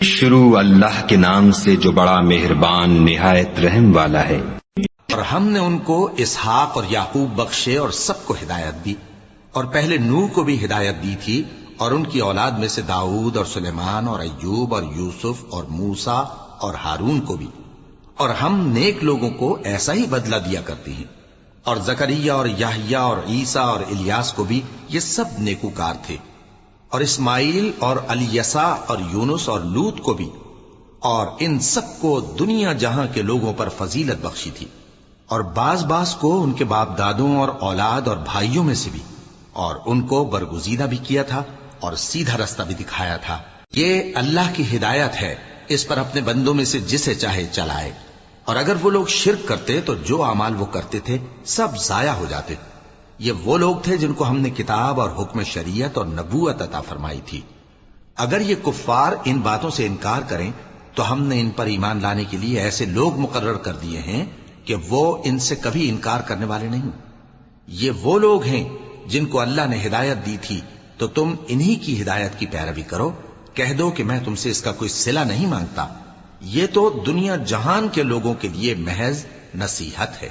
شروع اللہ کے نام سے جو بڑا مہربان نہایت رحم والا ہے۔ اور ہم نے ان کو اسحاق اور یعقوب بخشے اور سب کو ہدایت دی، اور پہلے نوح کو بھی ہدایت دی تھی، اور ان کی اولاد میں سے داؤد اور سلیمان اور ایوب اور یوسف اور موسیٰ اور ہارون کو بھی، اور ہم نیک لوگوں کو ایسا ہی بدلہ دیا کرتے ہیں۔ اور زکریا اور یحییٰ اور عیسیٰ اور الیاس کو بھی یہ سب نیکوکار تھے، اور اسماعیل اور الیسع اور یونس اور لوط کو بھی، اور ان سب کو دنیا جہاں کے لوگوں پر فضیلت بخشی تھی، اور بعض کو ان کے باپ دادوں اور اولاد اور بھائیوں میں سے بھی، اور ان کو برگزیدہ بھی کیا تھا اور سیدھا رستہ بھی دکھایا تھا۔ یہ اللہ کی ہدایت ہے، اس پر اپنے بندوں میں سے جسے چاہے چلائے، اور اگر وہ لوگ شرک کرتے تو جو اعمال وہ کرتے تھے سب ضائع ہو جاتے۔ یہ وہ لوگ تھے جن کو ہم نے کتاب اور حکم شریعت اور نبوت عطا فرمائی تھی۔ اگر یہ کفار ان باتوں سے انکار کریں تو ہم نے ان پر ایمان لانے کے لیے ایسے لوگ مقرر کر دیے ہیں کہ وہ ان سے کبھی انکار کرنے والے نہیں۔ یہ وہ لوگ ہیں جن کو اللہ نے ہدایت دی تھی، تو تم انہی کی ہدایت کی پیروی کرو۔ کہہ دو کہ میں تم سے اس کا کوئی صلہ نہیں مانگتا، یہ تو دنیا جہان کے لوگوں کے لیے محض نصیحت ہے۔